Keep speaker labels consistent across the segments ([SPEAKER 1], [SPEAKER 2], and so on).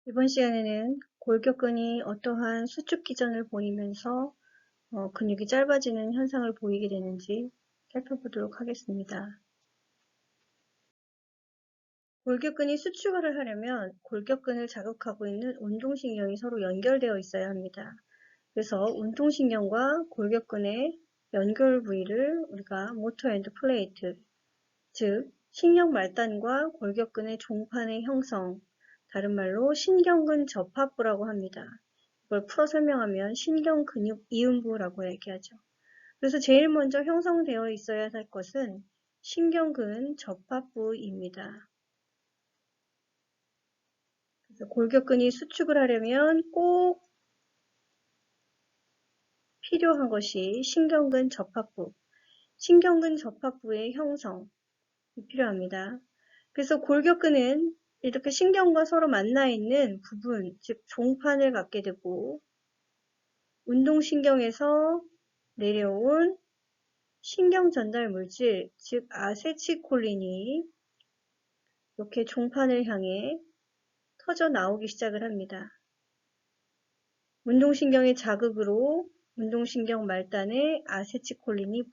[SPEAKER 1] 이번 시간에는 골격근이 어떠한 수축 기전을 보이면서 근육이 짧아지는 현상을 보이게 되는지 살펴보도록 하겠습니다. 골격근이 수축을 하려면 골격근을 자극하고 있는 운동신경이 서로 연결되어 있어야 합니다. 그래서 운동신경과 골격근의 연결 부위를 우리가 모터 엔드 플레이트, 즉 신경 말단과 골격근의 종판의 형성, 다른 말로 신경근 접합부라고 합니다. 이걸 풀어 설명하면 신경근육 이음부라고 얘기하죠. 그래서 제일 먼저 형성되어 있어야 할 것은 신경근 접합부입니다. 그래서 골격근이 수축을 하려면 꼭 필요한 것이 신경근 접합부, 신경근 접합부의 형성이 필요합니다. 그래서 골격근은 이렇게 신경과 서로 만나 있는 부분, 즉 종판을 갖게 되고 운동신경에서 내려온 신경 전달 물질, 즉 아세틸콜린이 이렇게 종판을 향해 터져 나오기 시작을 합니다. 운동신경의 자극으로 운동신경 말단의 아세틸콜린이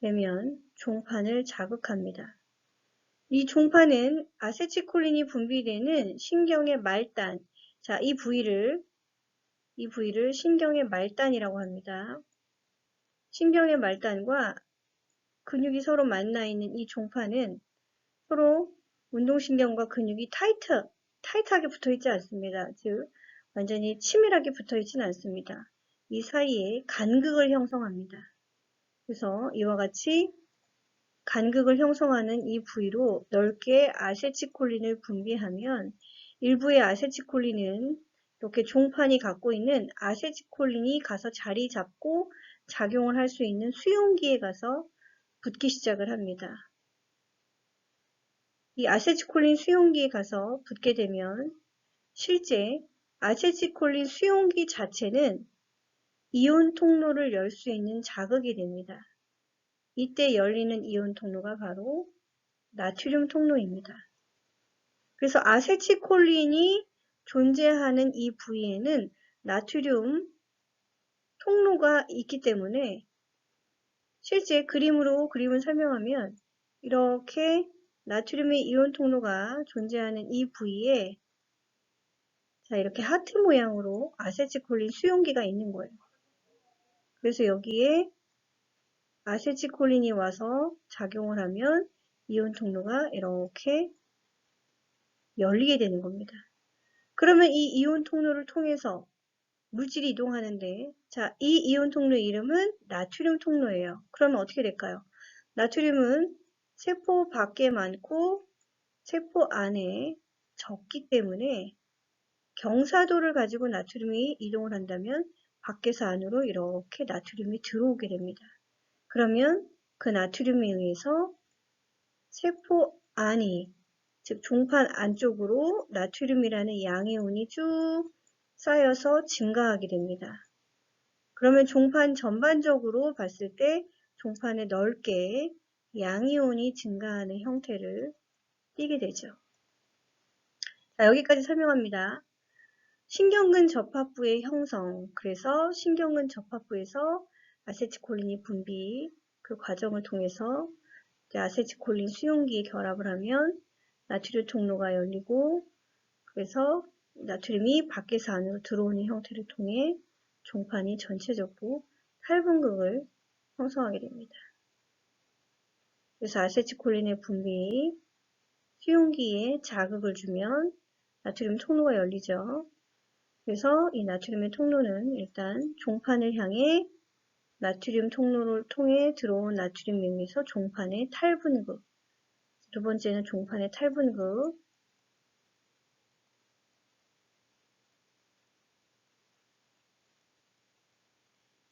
[SPEAKER 1] 분비되면 종판을 자극합니다. 이 종판은 아세틸콜린이 분비되는 신경의 말단, 자, 이 부위를 신경의 말단이라고 합니다. 신경의 말단과 근육이 서로 만나 있는 이 종판은 서로 운동신경과 근육이 타이트하게 붙어 있지 않습니다. 즉, 완전히 치밀하게 붙어 있지는 않습니다. 이 사이에 간극을 형성합니다. 그래서 이와 같이 간극을 형성하는 이 부위로 넓게 아세틸콜린을 분비하면 일부의 아세틸콜린은 이렇게 종판이 갖고 있는 아세틸콜린이 가서 자리 잡고 작용을 할 수 있는 수용기에 가서 붙기 시작을 합니다. 이 아세틸콜린 수용기에 가서 붙게 되면 실제 아세틸콜린 수용기 자체는 이온 통로를 열 수 있는 자극이 됩니다. 이때 열리는 이온 통로가 바로 나트륨 통로입니다. 그래서 아세틸콜린이 존재하는 이 부위에는 나트륨 통로가 있기 때문에 실제 그림을 설명하면 이렇게 나트륨의 이온 통로가 존재하는 이 부위에 자, 이렇게 하트 모양으로 아세틸콜린 수용기가 있는 거예요. 그래서 여기에 아세틸콜린이 와서 작용을 하면 이온 통로가 이렇게 열리게 되는 겁니다. 그러면 이 이온 통로를 통해서 물질이 이동하는데, 자, 이 이온 통로의 이름은 나트륨 통로예요. 그러면 어떻게 될까요? 나트륨은 세포 밖에 많고 세포 안에 적기 때문에 경사도를 가지고 나트륨이 이동을 한다면 밖에서 안으로 이렇게 나트륨이 들어오게 됩니다. 그러면 그 나트륨에 의해서 세포 안이, 즉 종판 안쪽으로 나트륨이라는 양이온이 쭉 쌓여서 증가하게 됩니다. 그러면 종판 전반적으로 봤을 때 종판에 넓게 양이온이 증가하는 형태를 띠게 되죠. 자, 여기까지 설명합니다. 신경근 접합부의 형성, 그래서 신경근 접합부에서 아세틸콜린이 분비, 그 과정을 통해서 아세틸콜린 수용기에 결합을 하면 나트륨 통로가 열리고 그래서 나트륨이 밖에서 안으로 들어오는 형태를 통해 종판이 전체적으로 탈분극을 형성하게 됩니다. 그래서 아세틸콜린의 분비, 수용기에 자극을 주면 나트륨 통로가 열리죠. 그래서 이 나트륨의 통로는 일단 종판을 향해 나트륨 통로를 통해 들어온 나트륨에 의해서 종판의 탈분극, 두 번째는 종판의 탈분극,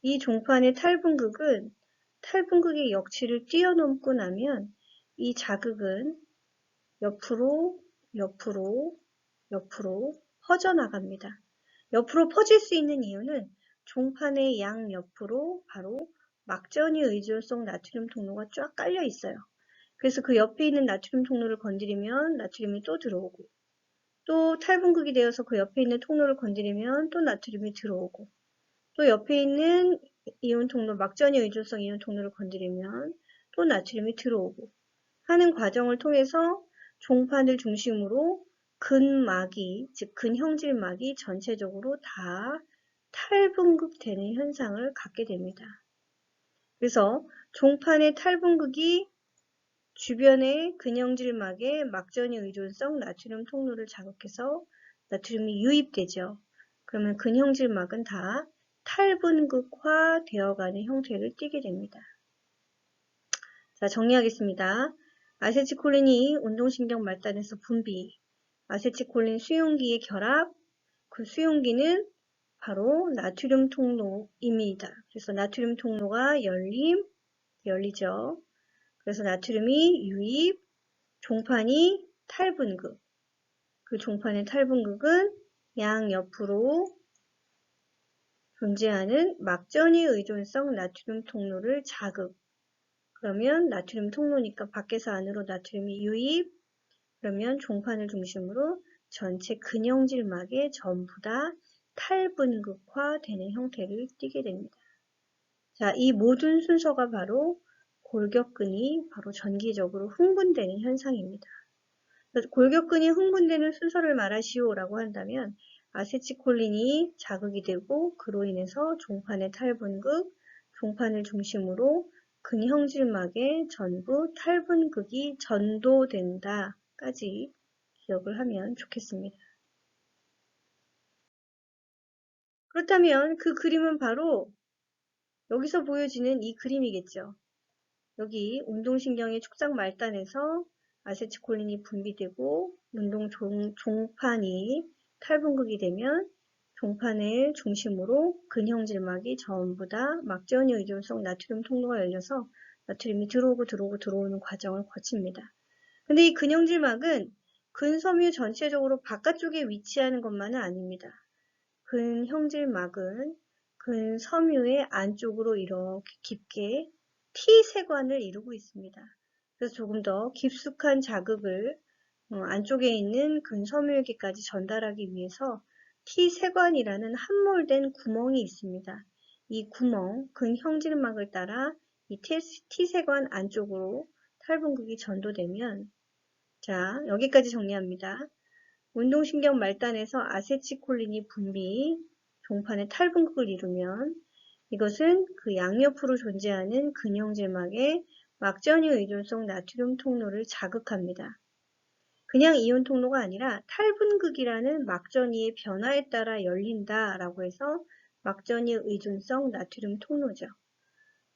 [SPEAKER 1] 이 종판의 탈분극은 탈분극의 역치를 뛰어넘고 나면 이 자극은 옆으로 퍼져나갑니다. 옆으로 퍼질 수 있는 이유는 종판의 양옆으로 바로 막전이 의존성 나트륨 통로가 쫙 깔려 있어요. 그래서 그 옆에 있는 나트륨 통로를 건드리면 나트륨이 또 들어오고 또 탈분극이 되어서 그 옆에 있는 통로를 건드리면 또 나트륨이 들어오고, 또 옆에 있는 이온 통로, 막전이 의존성 이온 통로를 건드리면 또 나트륨이 들어오고 하는 과정을 통해서 종판을 중심으로 근막이, 즉 근형질막이 전체적으로 다 탈분극되는 현상을 갖게 됩니다. 그래서 종판의 탈분극이 주변의 근형질막의 막전이 의존성 나트륨 통로를 자극해서 나트륨이 유입되죠. 그러면 근형질막은 다 탈분극화 되어가는 형태를 띠게 됩니다. 자, 정리하겠습니다. 아세틸콜린이 운동신경 말단에서 분비, 아세틸콜린 수용기의 결합, 그 수용기는 바로 나트륨 통로입니다. 그래서 나트륨 통로가 열리죠. 그래서 나트륨이 유입, 종판이 탈분극. 그 종판의 탈분극은 양옆으로 존재하는 막전이 의존성 나트륨 통로를 자극. 그러면 나트륨 통로니까 밖에서 안으로 나트륨이 유입. 그러면 종판을 중심으로 전체 근형질막에 전부 다 탈분극화되는 형태를 띠게 됩니다. 자, 이 모든 순서가 바로 골격근이 바로 전기적으로 흥분되는 현상입니다. 골격근이 흥분되는 순서를 말하시오라고 한다면 아세틸콜린이 자극이 되고 그로 인해서 종판의 탈분극, 종판을 중심으로 근형질막에 전부 탈분극이 전도된다까지 기억을 하면 좋겠습니다. 그렇다면 그 그림은 바로 여기서 보여지는 이 그림이겠죠. 여기 운동신경의 축작 말단에서 아세틸콜린이 분비되고 종판이 탈분극이 되면 종판을 중심으로 근형질막이 전부 다 막전이 의존성 나트륨 통로가 열려서 나트륨이 들어오는 과정을 거칩니다. 근데 이 근형질막은 근섬유 전체적으로 바깥쪽에 위치하는 것만은 아닙니다. 근형질막은 근섬유의 안쪽으로 이렇게 깊게 T세관을 이루고 있습니다. 그래서 조금 더 깊숙한 자극을 안쪽에 있는 근섬유에게까지 전달하기 위해서 T세관이라는 함몰된 구멍이 있습니다. 이 구멍, 근형질막을 따라 이 T세관 안쪽으로 탈분극이 전도되면, 자, 여기까지 정리합니다. 운동신경 말단에서 아세틸콜린이 분비, 종판의 탈분극을 이루면 이것은 그 양옆으로 존재하는 근형질막의 막전이 의존성 나트륨 통로를 자극합니다. 그냥 이온 통로가 아니라 탈분극이라는 막전이의 변화에 따라 열린다라고 해서 막전이 의존성 나트륨 통로죠.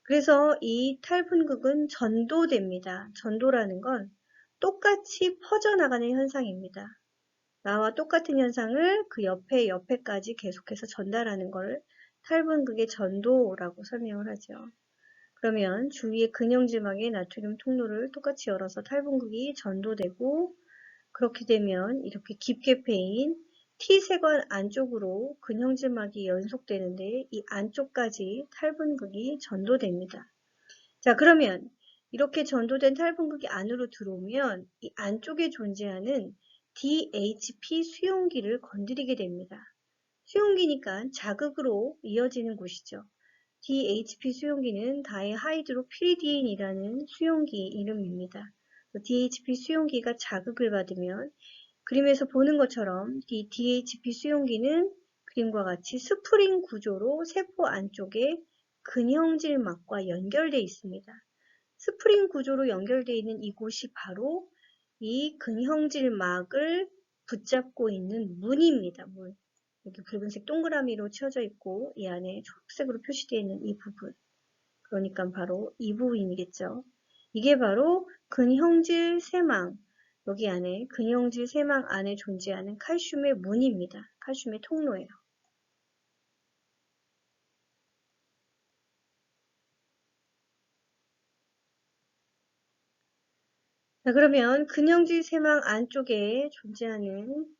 [SPEAKER 1] 그래서 이 탈분극은 전도됩니다. 전도라는 건 똑같이 퍼져나가는 현상입니다. 나와 똑같은 현상을 그 옆에까지 계속해서 전달하는 걸 탈분극의 전도라고 설명을 하죠. 그러면 주위의 근형질막의 나트륨 통로를 똑같이 열어서 탈분극이 전도되고, 그렇게 되면 이렇게 깊게 패인 T세관 안쪽으로 근형질막이 연속되는데 이 안쪽까지 탈분극이 전도됩니다. 자, 그러면 이렇게 전도된 탈분극이 안으로 들어오면 이 안쪽에 존재하는 DHP 수용기를 건드리게 됩니다. 수용기니까 자극으로 이어지는 곳이죠. DHP 수용기는 다이하이드로피리디인이라는 수용기 이름입니다. DHP 수용기가 자극을 받으면 그림에서 보는 것처럼 이 DHP 수용기는 그림과 같이 스프링 구조로 세포 안쪽에 근형질막과 연결되어 있습니다. 스프링 구조로 연결되어 있는 이곳이 바로 이 근형질막을 붙잡고 있는 문입니다. 문. 여기 붉은색 동그라미로 치어져 있고 이 안에 초록색으로 표시되어 있는 이 부분. 그러니까 바로 이 부분이겠죠. 이게 바로 근형질 세망. 여기 안에 근형질 세망 안에 존재하는 칼슘의 문입니다. 칼슘의 통로예요. 자, 그러면 근형질 세망 안쪽에 존재하는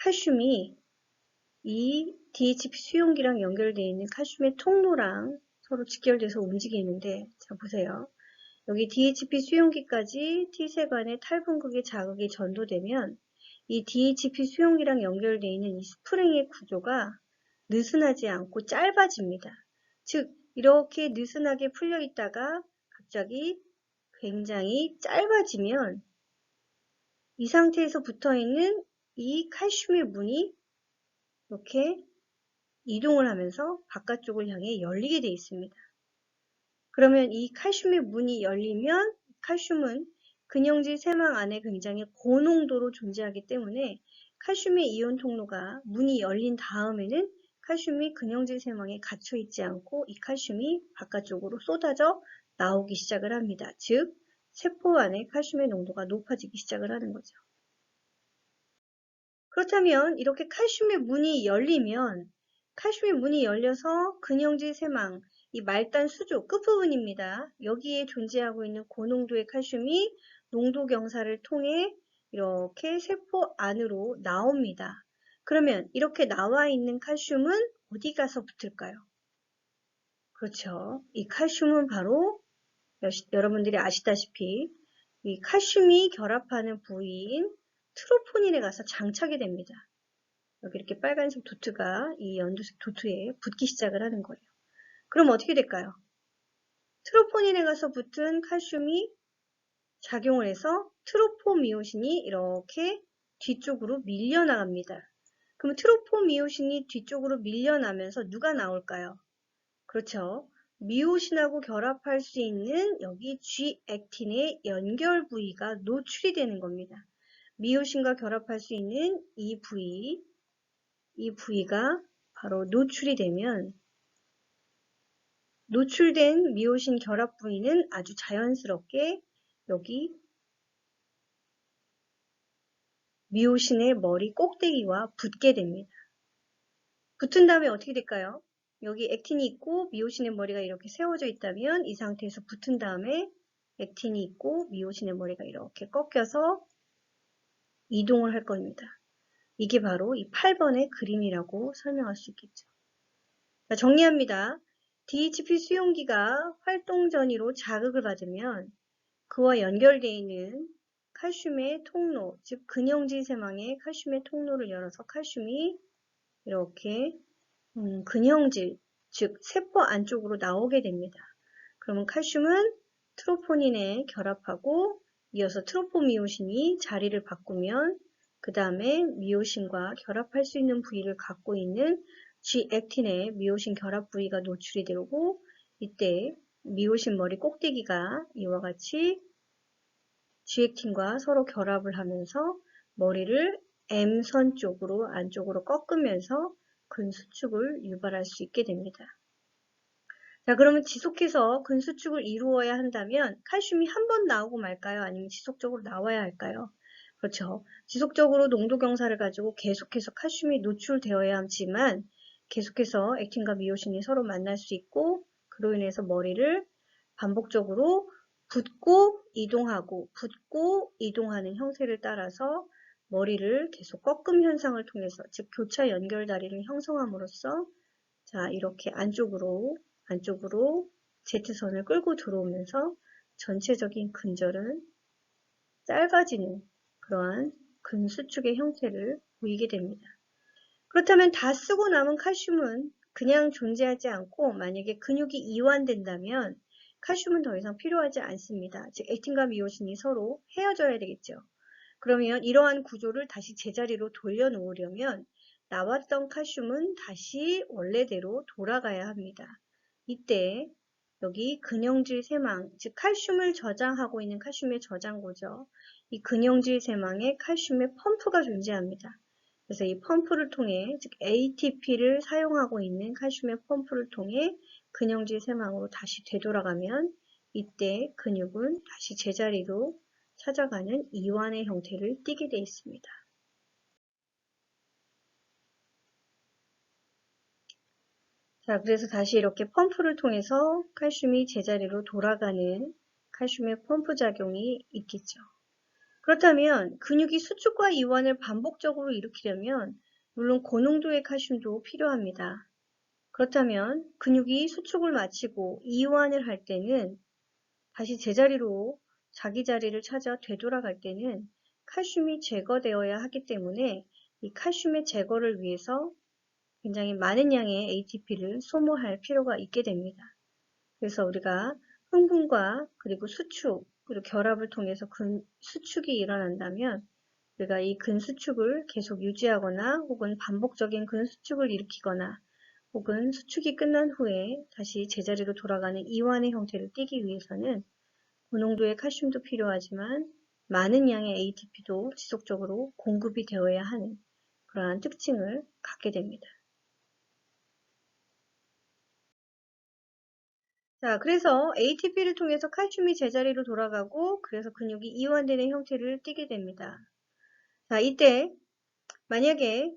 [SPEAKER 1] 칼슘이 이 DHP 수용기랑 연결되어 있는 칼슘의 통로랑 서로 직결돼서 움직이는데, 자 보세요. 여기 DHP 수용기까지 T세관의 탈분극의 자극이 전도되면 이 DHP 수용기랑 연결되어 있는 이 스프링의 구조가 느슨하지 않고 짧아집니다. 즉 이렇게 느슨하게 풀려 있다가 갑자기 굉장히 짧아지면 이 상태에서 붙어 있는 이 칼슘의 문이 이렇게 이동을 하면서 바깥쪽을 향해 열리게 되어 있습니다. 그러면 이 칼슘의 문이 열리면 칼슘은 근영질 세망 안에 굉장히 고농도로 존재하기 때문에 칼슘의 이온 통로가 문이 열린 다음에는 칼슘이 근영질 세망에 갇혀 있지 않고 이 칼슘이 바깥쪽으로 쏟아져 나오기 시작을 합니다. 즉 세포 안에 칼슘의 농도가 높아지기 시작을 하는 거죠. 그렇다면 이렇게 칼슘의 문이 열리면 칼슘의 문이 열려서 근영질 세망, 이 말단 수조 끝부분입니다. 여기에 존재하고 있는 고농도의 칼슘이 농도 경사를 통해 이렇게 세포 안으로 나옵니다. 그러면 이렇게 나와 있는 칼슘은 어디 가서 붙을까요? 그렇죠. 이 칼슘은 바로 여러분들이 아시다시피 이 칼슘이 결합하는 부위인 트로포닌에 가서 장착이 됩니다. 여기 이렇게 빨간색 도트가 이 연두색 도트에 붙기 시작을 하는 거예요. 그럼 어떻게 될까요? 트로포닌에 가서 붙은 칼슘이 작용을 해서 트로포미오신이 이렇게 뒤쪽으로 밀려나갑니다. 그럼 트로포미오신이 뒤쪽으로 밀려나면서 누가 나올까요? 그렇죠. 미오신하고 결합할 수 있는 여기 G액틴의 연결 부위가 노출이 되는 겁니다. 미오신과 결합할 수 있는 이 부위가 바로 노출이 되면 노출된 미오신 결합 부위는 아주 자연스럽게 여기 미오신의 머리 꼭대기와 붙게 됩니다. 붙은 다음에 어떻게 될까요? 여기 액틴이 있고 미오신의 머리가 이렇게 세워져 있다면 이 상태에서 붙은 다음에 액틴이 있고 미오신의 머리가 이렇게 꺾여서 이동을 할 겁니다. 이게 바로 이 8번의 그림이라고 설명할 수 있겠죠. 자, 정리합니다. DHP 수용기가 활동 전이로 자극을 받으면 그와 연결되어 있는 칼슘의 통로, 즉 근영질 세망의 칼슘의 통로를 열어서 칼슘이 이렇게 근형질, 즉 세포 안쪽으로 나오게 됩니다. 그러면 칼슘은 트로포닌에 결합하고 이어서 트로포미오신이 자리를 바꾸면 그 다음에 미오신과 결합할 수 있는 부위를 갖고 있는 G액틴의 미오신 결합 부위가 노출이 되고 이때 미오신 머리 꼭대기가 이와 같이 G액틴과 서로 결합을 하면서 머리를 M선 쪽으로 안쪽으로 꺾으면서 근수축을 유발할 수 있게 됩니다. 자, 그러면 지속해서 근수축을 이루어야 한다면 칼슘이 한 번 나오고 말까요? 아니면 지속적으로 나와야 할까요? 그렇죠. 지속적으로 농도 경사를 가지고 계속해서 칼슘이 노출되어야 하지만 계속해서 액틴과 미오신이 서로 만날 수 있고 그로 인해서 머리를 반복적으로 붓고 이동하는 형태를 따라서 머리를 계속 꺾음 현상을 통해서 즉 교차 연결다리를 형성함으로써 자 이렇게 안쪽으로 Z선을 끌고 들어오면서 전체적인 근절은 짧아지는 그러한 근수축의 형태를 보이게 됩니다. 그렇다면 다 쓰고 남은 칼슘은 그냥 존재하지 않고 만약에 근육이 이완된다면 칼슘은 더 이상 필요하지 않습니다. 즉 액틴과 미오신이 서로 헤어져야 되겠죠. 그러면 이러한 구조를 다시 제자리로 돌려놓으려면 나왔던 칼슘은 다시 원래대로 돌아가야 합니다. 이때 여기 근형질 세망, 즉 칼슘을 저장하고 있는 칼슘의 저장고죠. 이 근형질 세망에 칼슘의 펌프가 존재합니다. 그래서 이 펌프를 통해, 즉 ATP를 사용하고 있는 칼슘의 펌프를 통해 근형질 세망으로 다시 되돌아가면 이때 근육은 다시 제자리로 찾아가는 이완의 형태를 띠게 되어 있습니다. 자, 그래서 다시 이렇게 펌프를 통해서 칼슘이 제자리로 돌아가는 칼슘의 펌프 작용이 있겠죠. 그렇다면 근육이 수축과 이완을 반복적으로 일으키려면 물론 고농도의 칼슘도 필요합니다. 그렇다면 근육이 수축을 마치고 이완을 할 때는 다시 제자리로 자기 자리를 찾아 되돌아갈 때는 칼슘이 제거되어야 하기 때문에 이 칼슘의 제거를 위해서 굉장히 많은 양의 ATP를 소모할 필요가 있게 됩니다. 그래서 우리가 흥분과 그리고 수축, 그리고 결합을 통해서 근수축이 일어난다면 우리가 이 근수축을 계속 유지하거나 혹은 반복적인 근수축을 일으키거나 혹은 수축이 끝난 후에 다시 제자리로 돌아가는 이완의 형태를 띠기 위해서는 고농도의 칼슘도 필요하지만 많은 양의 ATP도 지속적으로 공급이 되어야 하는 그러한 특징을 갖게 됩니다. 자, 그래서 ATP를 통해서 칼슘이 제자리로 돌아가고 그래서 근육이 이완되는 형태를 띠게 됩니다. 자, 이때 만약에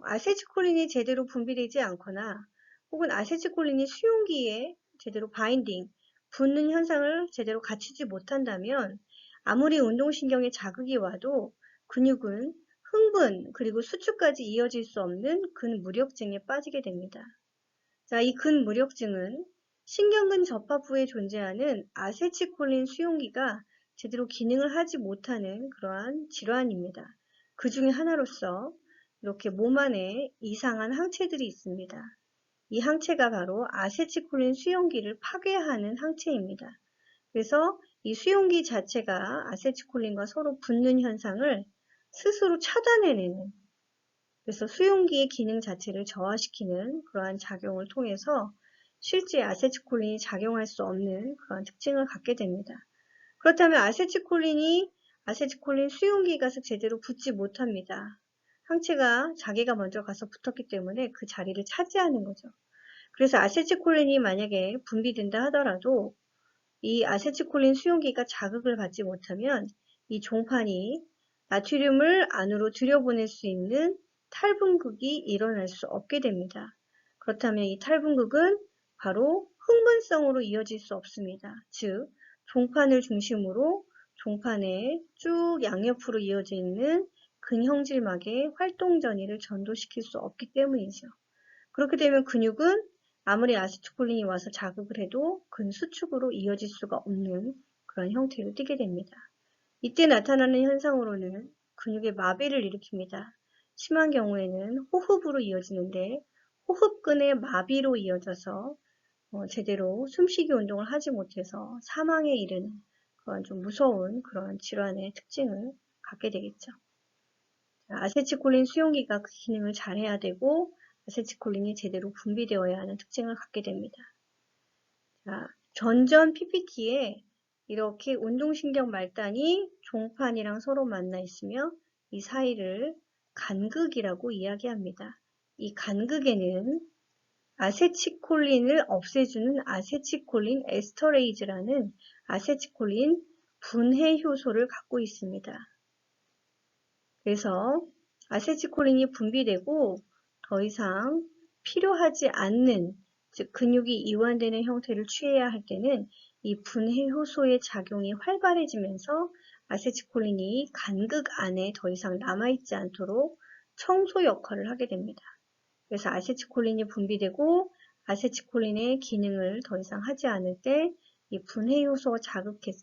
[SPEAKER 1] 아세틸콜린이 제대로 분비되지 않거나 혹은 아세틸콜린이 수용기에 제대로 바인딩, 붙는 현상을 제대로 갖추지 못한다면 아무리 운동신경에 자극이 와도 근육은 흥분 그리고 수축까지 이어질 수 없는 근무력증에 빠지게 됩니다. 자, 이 근무력증은 신경근 접합부에 존재하는 아세틸콜린 수용기가 제대로 기능을 하지 못하는 그러한 질환입니다. 그 중에 하나로서 이렇게 몸 안에 이상한 항체들이 있습니다. 이 항체가 바로 아세틸콜린 수용기를 파괴하는 항체입니다. 그래서 이 수용기 자체가 아세틸콜린과 서로 붙는 현상을 스스로 차단해내는, 그래서 수용기의 기능 자체를 저하시키는 그러한 작용을 통해서 실제 아세틸콜린이 작용할 수 없는 그러한 특징을 갖게 됩니다. 그렇다면 아세틸콜린 수용기에 가서 제대로 붙지 못합니다. 항체가 자기가 먼저 가서 붙었기 때문에 그 자리를 차지하는 거죠. 그래서 아세틸콜린이 만약에 분비된다 하더라도 이 아세틸콜린 수용기가 자극을 받지 못하면 이 종판이 나트륨을 안으로 들여보낼 수 있는 탈분극이 일어날 수 없게 됩니다. 그렇다면 이 탈분극은 바로 흥분성으로 이어질 수 없습니다. 즉, 종판을 중심으로 종판에 쭉 양옆으로 이어져 있는 근형질막의 활동 전이를 전도시킬 수 없기 때문이죠. 그렇게 되면 근육은 아무리 아세틸콜린이 와서 자극을 해도 근수축으로 이어질 수가 없는 그런 형태로 띠게 됩니다. 이때 나타나는 현상으로는 근육의 마비를 일으킵니다. 심한 경우에는 호흡으로 이어지는데 호흡근의 마비로 이어져서 제대로 숨쉬기 운동을 하지 못해서 사망에 이르는 그런 좀 무서운 그런 질환의 특징을 갖게 되겠죠. 아세틸콜린 수용기가 그 기능을 잘해야 되고 아세틸콜린이 제대로 분비되어야 하는 특징을 갖게 됩니다. 자, 전전 PPT에 이렇게 운동신경 말단이 종판이랑 서로 만나 있으며 이 사이를 간극이라고 이야기합니다. 이 간극에는 아세틸콜린을 없애주는 아세틸콜린 에스터레이즈라는 아세틸콜린 분해 효소를 갖고 있습니다. 그래서 아세틸콜린이 분비되고 더 이상 필요하지 않는, 즉 근육이 이완되는 형태를 취해야 할 때는 이 분해 효소의 작용이 활발해지면서 아세틸콜린이 간극 안에 더 이상 남아있지 않도록 청소 역할을 하게 됩니다. 그래서 아세틸콜린이 분비되고 아세틸콜린의 기능을 더 이상 하지 않을 때 이 분해 효소가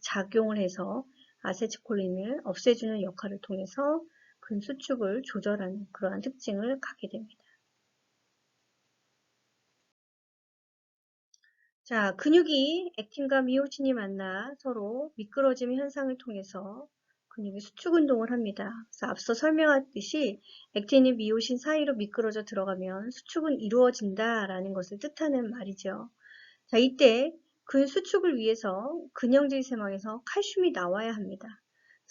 [SPEAKER 1] 작용을 해서 아세틸콜린을 없애주는 역할을 통해서 근수축을 조절하는 그러한 특징을 갖게 됩니다. 자, 근육이 액틴과 미오신이 만나 서로 미끄러짐 현상을 통해서 근육이 수축 운동을 합니다. 그래서 앞서 설명했듯이 액틴이 미오신 사이로 미끄러져 들어가면 수축은 이루어진다라는 것을 뜻하는 말이죠. 자, 이때 근수축을 위해서 근형질 세망에서 칼슘이 나와야 합니다.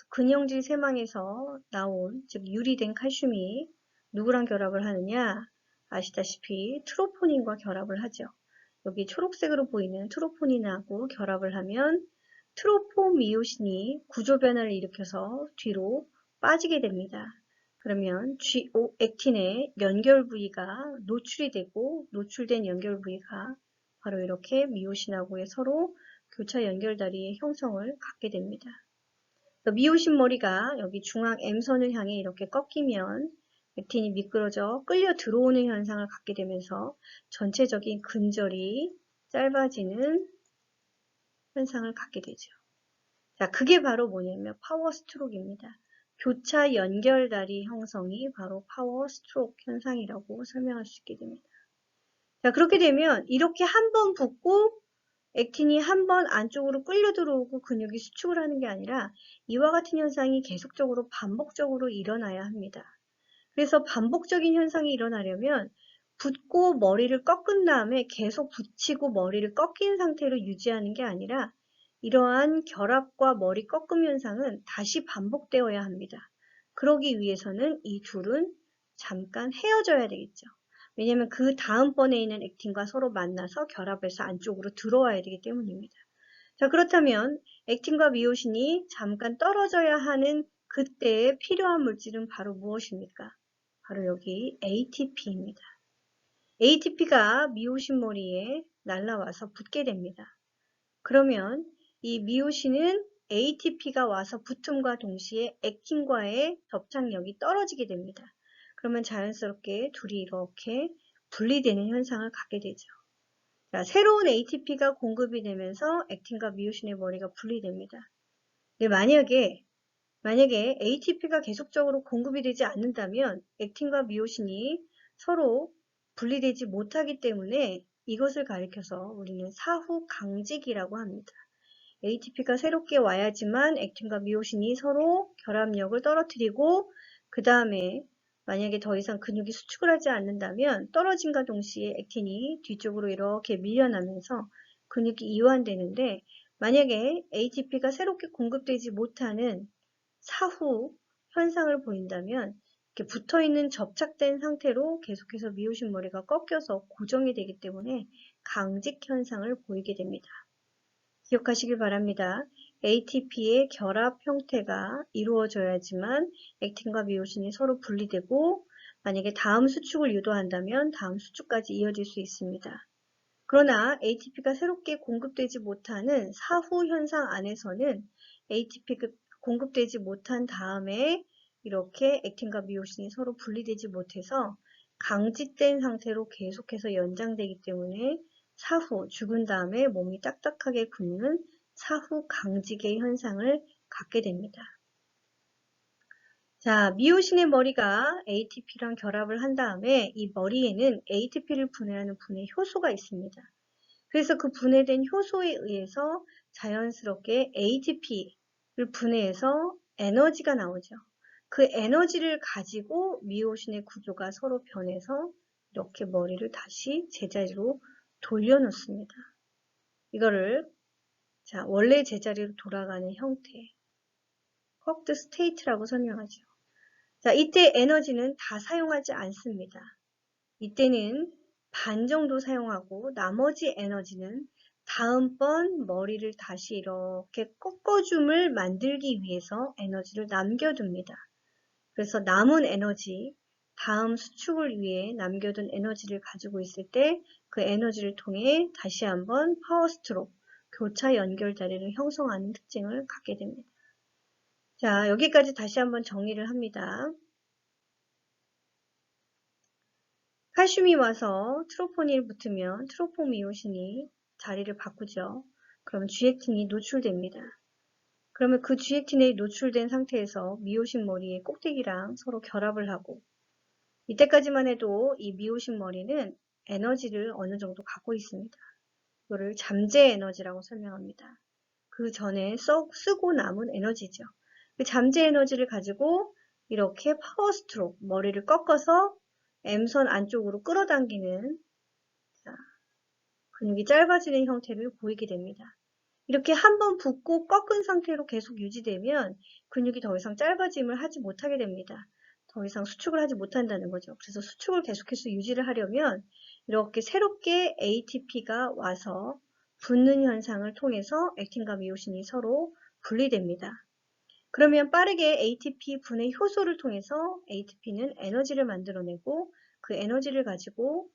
[SPEAKER 1] 근형질 세망에서 나온, 즉 유리된 칼슘이 누구랑 결합을 하느냐? 아시다시피 트로포닌과 결합을 하죠. 여기 초록색으로 보이는 트로포닌하고 결합을 하면 트로포미오신이 구조 변화를 일으켜서 뒤로 빠지게 됩니다. 그러면 액틴의 연결 부위가 노출이 되고 노출된 연결 부위가 바로 이렇게 미오신하고의 서로 교차 연결다리의 형성을 갖게 됩니다. 미오신 머리가 여기 중앙 M선을 향해 이렇게 꺾이면 액틴이 미끄러져 끌려 들어오는 현상을 갖게 되면서 전체적인 근절이 짧아지는 현상을 갖게 되죠. 자, 그게 바로 뭐냐면 파워 스트로크입니다. 교차 연결다리 형성이 바로 파워 스트로크 현상이라고 설명할 수 있게 됩니다. 자, 그렇게 되면 이렇게 한 번 붓고 액틴이 한 번 안쪽으로 끌려 들어오고 근육이 수축을 하는 게 아니라 이와 같은 현상이 계속적으로 반복적으로 일어나야 합니다. 그래서 반복적인 현상이 일어나려면 붓고 머리를 꺾은 다음에 계속 붙이고 머리를 꺾인 상태로 유지하는 게 아니라 이러한 결합과 머리 꺾음 현상은 다시 반복되어야 합니다. 그러기 위해서는 이 둘은 잠깐 헤어져야 되겠죠. 왜냐하면 그 다음번에 있는 액틴과 서로 만나서 결합해서 안쪽으로 들어와야 되기 때문입니다. 자, 그렇다면 액틴과 미오신이 잠깐 떨어져야 하는 그때에 필요한 물질은 바로 무엇입니까? 바로 여기 ATP입니다. ATP가 미오신 머리에 날라와서 붙게 됩니다. 그러면 이 미오신은 ATP가 와서 붙음과 동시에 액틴과의 접착력이 떨어지게 됩니다. 그러면 자연스럽게 둘이 이렇게 분리되는 현상을 갖게 되죠. 자, 새로운 ATP가 공급이 되면서 액틴과 미오신의 머리가 분리됩니다. 근데 만약에 ATP가 계속적으로 공급이 되지 않는다면 액틴과 미오신이 서로 분리되지 못하기 때문에 이것을 가리켜서 우리는 사후 강직이라고 합니다. ATP가 새롭게 와야지만 액틴과 미오신이 서로 결합력을 떨어뜨리고 그 다음에 만약에 더 이상 근육이 수축을 하지 않는다면 떨어짐과 동시에 액틴이 뒤쪽으로 이렇게 밀려나면서 근육이 이완되는데 만약에 ATP가 새롭게 공급되지 못하는 사후 현상을 보인다면 이렇게 붙어있는 접착된 상태로 계속해서 미오신 머리가 꺾여서 고정이 되기 때문에 강직 현상을 보이게 됩니다. 기억하시길 바랍니다. ATP의 결합 형태가 이루어져야지만 액틴과 미오신이 서로 분리되고 만약에 다음 수축을 유도한다면 다음 수축까지 이어질 수 있습니다. 그러나 ATP가 새롭게 공급되지 못하는 사후 현상 안에서는 ATP가 공급되지 못한 다음에 이렇게 액틴과 미오신이 서로 분리되지 못해서 강직된 상태로 계속해서 연장되기 때문에 사후 죽은 다음에 몸이 딱딱하게 굳는 사후 강직의 현상을 갖게 됩니다. 자, 미오신의 머리가 ATP랑 결합을 한 다음에 이 머리에는 ATP를 분해하는 분해 효소가 있습니다. 그래서 그 분해된 효소에 의해서 자연스럽게 ATP를 분해해서 에너지가 나오죠. 그 에너지를 가지고 미오신의 구조가 서로 변해서 이렇게 머리를 다시 제자리로 돌려놓습니다. 이거를 자, 원래 제자리로 돌아가는 형태, 헉드 스테이트라고 설명하죠. 자, 이때 에너지는 다 사용하지 않습니다. 이때는 반 정도 사용하고 나머지 에너지는 다음번 머리를 다시 이렇게 꺾어줌을 만들기 위해서 에너지를 남겨둡니다. 그래서 남은 에너지, 다음 수축을 위해 남겨둔 에너지를 가지고 있을 때 그 에너지를 통해 다시 한번 파워스트로크, 교차 연결다리를 형성하는 특징을 갖게 됩니다. 자, 여기까지 다시 한번 정리를 합니다. 칼슘이 와서 트로포닌이 붙으면 트로포미오신이 자리를 바꾸죠. 그러면 G액틴이 노출됩니다. 그러면 그 G액틴에 노출된 상태에서 미오신 머리의 꼭대기랑 서로 결합을 하고 이때까지만 해도 이 미오신 머리는 에너지를 어느 정도 갖고 있습니다. 이거를 잠재 에너지라고 설명합니다. 그 전에 쓰고 남은 에너지죠. 그 잠재 에너지를 가지고 이렇게 파워 스트로크, 머리를 꺾어서 M선 안쪽으로 끌어당기는 근육이 짧아지는 형태를 보이게 됩니다. 이렇게 한번 붓고 꺾은 상태로 계속 유지되면 근육이 더 이상 짧아짐을 하지 못하게 됩니다. 더 이상 수축을 하지 못한다는 거죠. 그래서 수축을 계속해서 유지를 하려면 이렇게 새롭게 ATP가 와서 붙는 현상을 통해서 액틴과 미오신이 서로 분리됩니다. 그러면 빠르게 ATP 분해 효소를 통해서 ATP는 에너지를 만들어내고 그 에너지를 가지고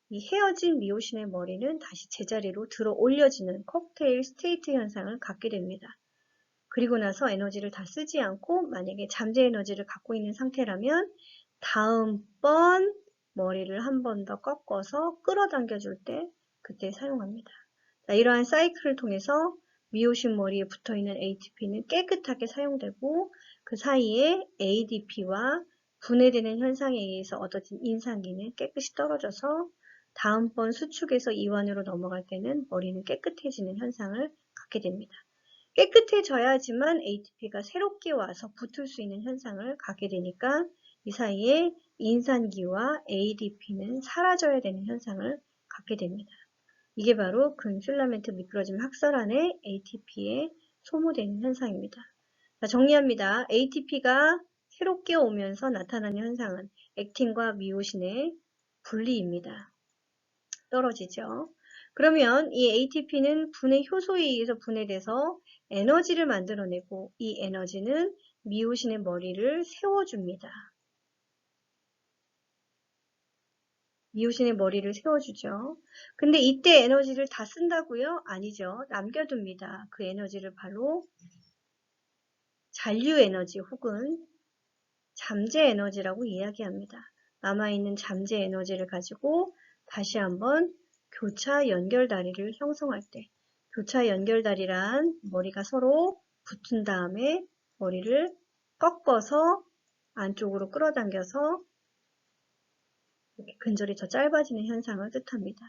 [SPEAKER 1] 이 헤어진 미오신의 머리는 다시 제자리로 들어 올려지는 칵테일 스테이트 현상을 갖게 됩니다. 그리고 나서 에너지를 다 쓰지 않고 만약에 잠재 에너지를 갖고 있는 상태라면 다음번 머리를 한 번 더 꺾어서 끌어당겨 줄 때 그때 사용합니다. 자, 이러한 사이클을 통해서 미오신 머리에 붙어있는 ATP는 깨끗하게 사용되고 그 사이에 ADP와 분해되는 현상에 의해서 얻어진 인상기는 깨끗이 떨어져서 다음번 수축에서 이완으로 넘어갈 때는 머리는 깨끗해지는 현상을 갖게 됩니다. 깨끗해져야지만 ATP가 새롭게 와서 붙을 수 있는 현상을 갖게 되니까 이 사이에 인산기와 ADP는 사라져야 되는 현상을 갖게 됩니다. 이게 바로 근 필라멘트 미끄러짐 학설안의 ATP에 소모되는 현상입니다. 자, 정리합니다. ATP가 새롭게 오면서 나타나는 현상은 액틴과 미오신의 분리입니다. 떨어지죠. 그러면 이 ATP는 분해 효소에 의해서 분해돼서 에너지를 만들어내고 이 에너지는 미오신의 머리를 세워줍니다. 미오신의 머리를 세워주죠. 근데 이때 에너지를 다 쓴다고요? 아니죠. 남겨둡니다. 그 에너지를 바로 잔류 에너지 혹은 잠재 에너지라고 이야기합니다. 남아있는 잠재 에너지를 가지고 다시 한번 교차 연결다리를 형성할 때, 교차 연결다리란 머리가 서로 붙은 다음에 머리를 꺾어서 안쪽으로 끌어당겨서 이렇게 근절이 더 짧아지는 현상을 뜻합니다.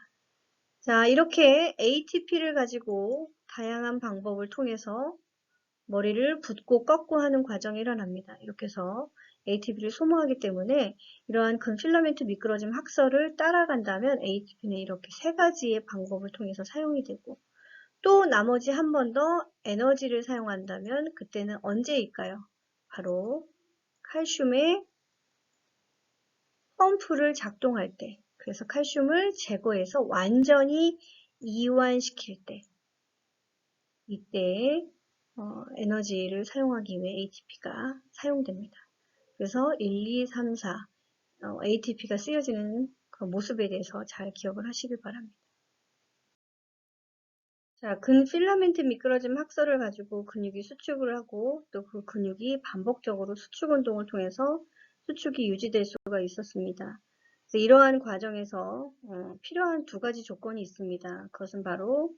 [SPEAKER 1] 자, 이렇게 ATP를 가지고 다양한 방법을 통해서 머리를 붓고 꺾고 하는 과정이 일어납니다. 이렇게 해서 ATP를 소모하기 때문에 이러한 근 필라멘트 미끄러짐 학설을 따라간다면 ATP는 이렇게 세 가지의 방법을 통해서 사용이 되고 또 나머지 한 번 더 에너지를 사용한다면 그때는 언제일까요? 바로 칼슘의 펌프를 작동할 때, 그래서 칼슘을 제거해서 완전히 이완시킬 때, 이때 에너지를 사용하기 위해 ATP가 사용됩니다. 그래서 1, 2, 3, 4 ATP가 쓰여지는 그 모습에 대해서 잘 기억을 하시길 바랍니다. 자, 근 필라멘트 미끄러짐 학설을 가지고 근육이 수축을 하고 또 그 근육이 반복적으로 수축 운동을 통해서 수축이 유지될 수가 있었습니다. 그래서 이러한 과정에서 필요한 두 가지 조건이 있습니다. 그것은 바로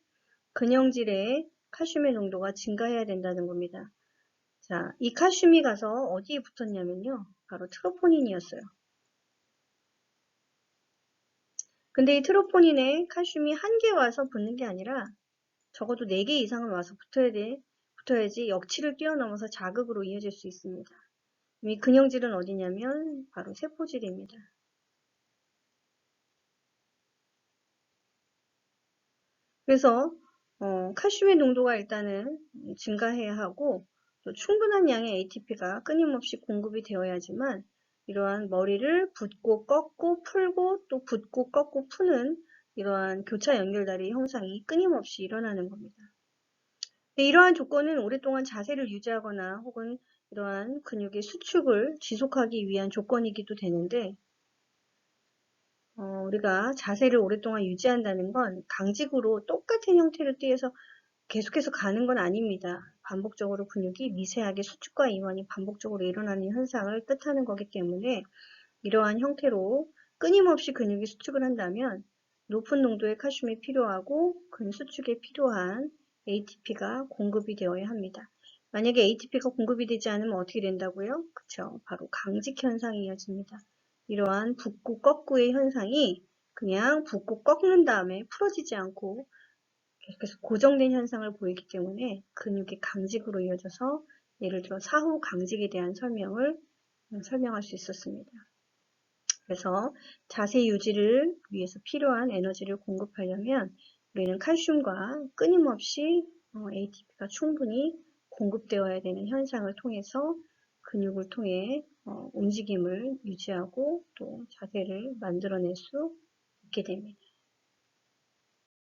[SPEAKER 1] 근형질의 칼슘의 농도가 증가해야 된다는 겁니다. 자, 이 칼슘이 가서 어디에 붙었냐면요. 바로 트로포닌이었어요. 근데 이 트로포닌에 칼슘이 한 개 와서 붙는 게 아니라 적어도 4개 이상은 와서 붙어야지 역치를 뛰어넘어서 자극으로 이어질 수 있습니다. 이 근형질은 어디냐면 바로 세포질입니다. 그래서 칼슘의 농도가 일단은 증가해야 하고 또 충분한 양의 ATP가 끊임없이 공급이 되어야지만 이러한 머리를 붓고 꺾고 풀고 또 붓고 꺾고 푸는 이러한 교차 연결다리 형상이 끊임없이 일어나는 겁니다. 이러한 조건은 오랫동안 자세를 유지하거나 혹은 이러한 근육의 수축을 지속하기 위한 조건이기도 되는데 우리가 자세를 오랫동안 유지한다는 건 강직으로 똑같은 형태를 띠해서 계속해서 가는 건 아닙니다. 반복적으로 근육이 미세하게 수축과 이완이 반복적으로 일어나는 현상을 뜻하는 거기 때문에 이러한 형태로 끊임없이 근육이 수축을 한다면 높은 농도의 칼슘이 필요하고 근수축에 필요한 ATP가 공급이 되어야 합니다. 만약에 ATP가 공급이 되지 않으면 어떻게 된다고요? 그쵸? 바로 강직 현상이 이어집니다. 이러한 붓고 꺾고의 현상이 그냥 붓고 꺾는 다음에 풀어지지 않고 계속해서 고정된 현상을 보이기 때문에 근육이 강직으로 이어져서 예를 들어 사후 강직에 대한 설명할 수 있었습니다. 그래서 자세 유지를 위해서 필요한 에너지를 공급하려면 우리는 칼슘과 끊임없이 ATP가 충분히 공급되어야 되는 현상을 통해서 근육을 통해 움직임을 유지하고 또 자세를 만들어낼 수 있게 됩니다.